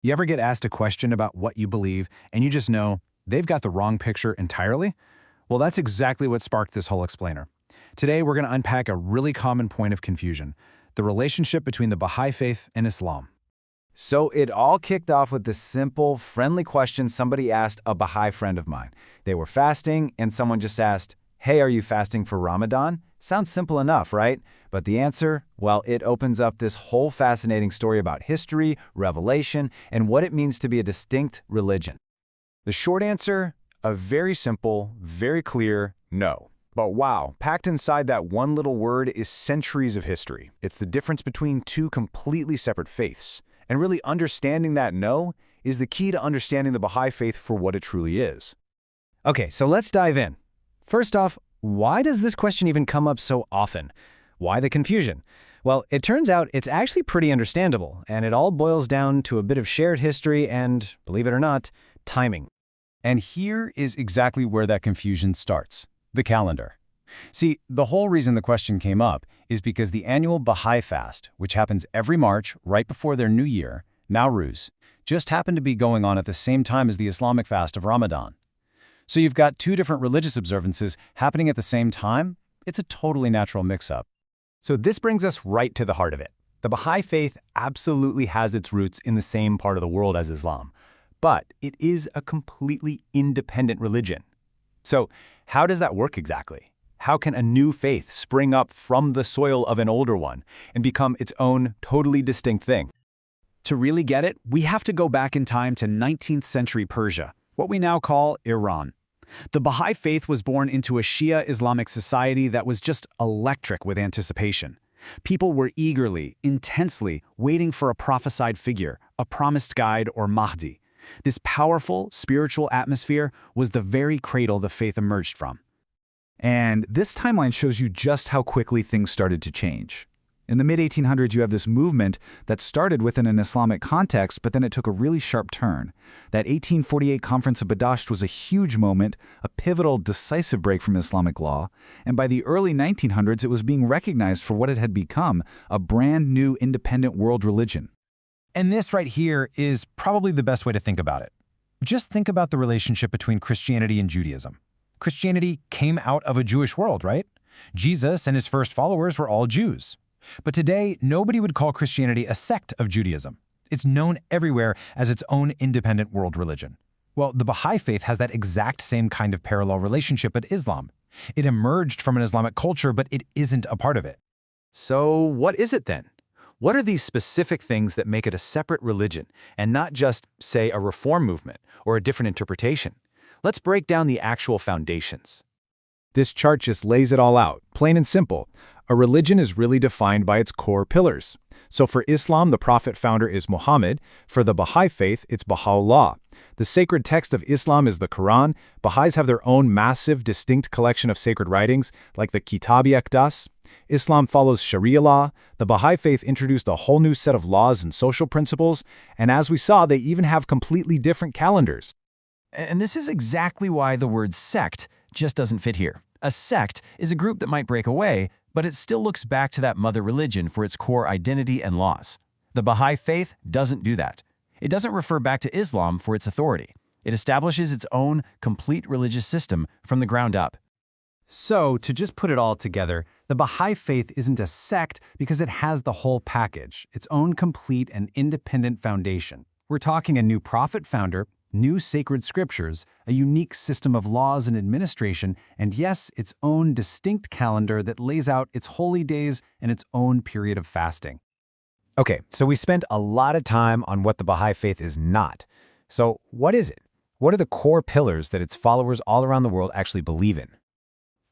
You ever get asked a question about what you believe, and you just know they've got the wrong picture entirely? Well, that's exactly what sparked this whole explainer. Today, we're going to unpack a really common point of confusion, the relationship between the Baha'i faith and Islam. So it all kicked off with this simple, friendly question somebody asked a Baha'i friend of mine. They were fasting, and someone just asked, "Hey, are you fasting for Ramadan?" Sounds simple enough, right? But the answer, well, it opens up this whole fascinating story about history, revelation, and what it means to be a distinct religion. The short answer, a very simple, very clear no. But wow, packed inside that one little word is centuries of history. It's the difference between two completely separate faiths. And really understanding that no is the key to understanding the Baha'i faith for what it truly is. Okay, so let's dive in. First off, why does this question even come up so often? Why the confusion? Well, it turns out it's actually pretty understandable, and it all boils down to a bit of shared history and, believe it or not, timing. And here is exactly where that confusion starts: the calendar. See, the whole reason the question came up is because the annual Baha'i fast, which happens every March right before their new year, Nowruz, just happened to be going on at the same time as the Islamic fast of Ramadan. So you've got two different religious observances happening at the same time. It's a totally natural mix-up. So this brings us right to the heart of it. The Baha'i faith absolutely has its roots in the same part of the world as Islam, but it is a completely independent religion. So how does that work exactly? How can a new faith spring up from the soil of an older one and become its own totally distinct thing? To really get it, we have to go back in time to 19th century Persia, what we now call Iran. The Baha'i faith was born into a Shia Islamic society that was just electric with anticipation. People were eagerly, intensely waiting for a prophesied figure, a promised guide or Mahdi. This powerful, spiritual atmosphere was the very cradle the faith emerged from. And this timeline shows you just how quickly things started to change. In the mid-1800s, you have this movement that started within an Islamic context, but then it took a really sharp turn. That 1848 Conference of Badasht was a huge moment, a pivotal, decisive break from Islamic law, and by the early 1900s, it was being recognized for what it had become, a brand new independent world religion. And this right here is probably the best way to think about it. Just think about the relationship between Christianity and Judaism. Christianity came out of a Jewish world, right? Jesus and his first followers were all Jews. But today, nobody would call Christianity a sect of Judaism. It's known everywhere as its own independent world religion. Well, the Baha'i faith has that exact same kind of parallel relationship with Islam. It emerged from an Islamic culture, but it isn't a part of it. So what is it then? What are these specific things that make it a separate religion and not just, say, a reform movement or a different interpretation? Let's break down the actual foundations. This chart just lays it all out, plain and simple. A religion is really defined by its core pillars. So for Islam, the prophet founder is Muhammad. For the Baha'i faith, it's Baha'u'llah. The sacred text of Islam is the Quran. Baha'is have their own massive, distinct collection of sacred writings, like the Kitab-i-Aqdas. Islam follows Sharia law. The Baha'i faith introduced a whole new set of laws and social principles. And as we saw, they even have completely different calendars. And this is exactly why the word sect just doesn't fit here. A sect is a group that might break away, but it still looks back to that mother religion for its core identity and laws. The Baha'i faith doesn't do that. It doesn't refer back to Islam for its authority. It establishes its own complete religious system from the ground up. So, to just put it all together, the Baha'i faith isn't a sect because it has the whole package, its own complete and independent foundation. We're talking a new prophet founder, new sacred scriptures, a unique system of laws and administration, and yes, its own distinct calendar that lays out its holy days and its own period of fasting. Okay, so we spent a lot of time on what the Baha'i faith is not. So what is it? What are the core pillars that its followers all around the world actually believe in?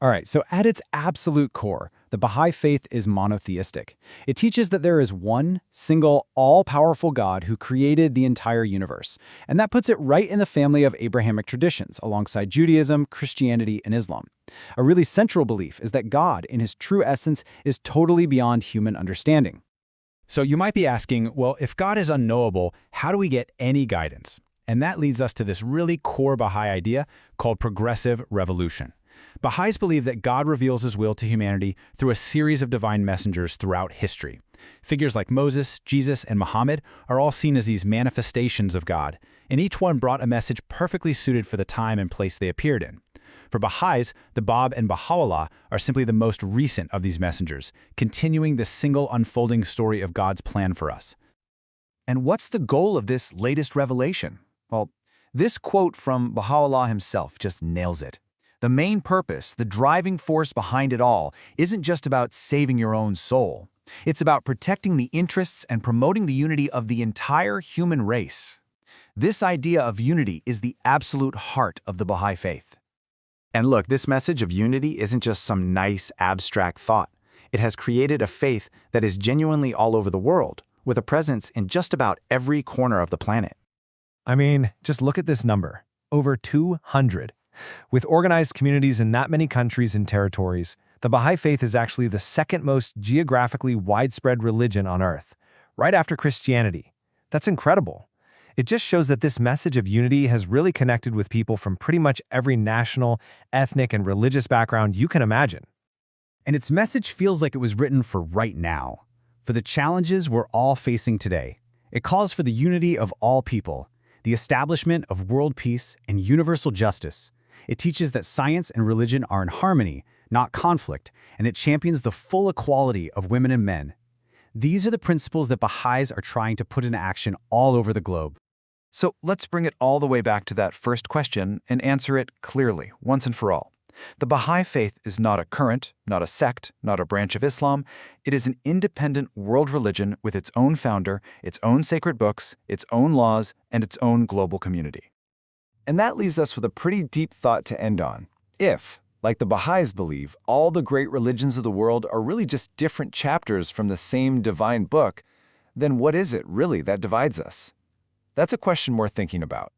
All right, so at its absolute core, the Baha'i faith is monotheistic. It teaches that there is one, single, all-powerful God who created the entire universe. And that puts it right in the family of Abrahamic traditions, alongside Judaism, Christianity, and Islam. A really central belief is that God, in his true essence, is totally beyond human understanding. So you might be asking, well, if God is unknowable, how do we get any guidance? And that leads us to this really core Baha'i idea called progressive revolution. Baha'is believe that God reveals his will to humanity through a series of divine messengers throughout history. Figures like Moses, Jesus, and Muhammad are all seen as these manifestations of God, and each one brought a message perfectly suited for the time and place they appeared in. For Baha'is, the Bab and Baha'u'llah are simply the most recent of these messengers, continuing the single unfolding story of God's plan for us. And what's the goal of this latest revelation? Well, this quote from Baha'u'llah himself just nails it. The main purpose, the driving force behind it all, isn't just about saving your own soul. It's about protecting the interests and promoting the unity of the entire human race. This idea of unity is the absolute heart of the Baha'i faith. And look, this message of unity isn't just some nice, abstract thought. It has created a faith that is genuinely all over the world, with a presence in just about every corner of the planet. I mean, just look at this number. Over 200. With organized communities in that many countries and territories, the Baha'i faith is actually the second most geographically widespread religion on Earth, right after Christianity. That's incredible. It just shows that this message of unity has really connected with people from pretty much every national, ethnic, and religious background you can imagine. And its message feels like it was written for right now, for the challenges we're all facing today. It calls for the unity of all people, the establishment of world peace and universal justice. It teaches that science and religion are in harmony, not conflict, and it champions the full equality of women and men. These are the principles that Baha'is are trying to put into action all over the globe. So let's bring it all the way back to that first question and answer it clearly, once and for all. The Baha'i faith is not a current, not a sect, not a branch of Islam. It is an independent world religion with its own founder, its own sacred books, its own laws, and its own global community. And that leaves us with a pretty deep thought to end on. If, like the Baha'is believe, all the great religions of the world are really just different chapters from the same divine book, then what is it really that divides us? That's a question worth thinking about.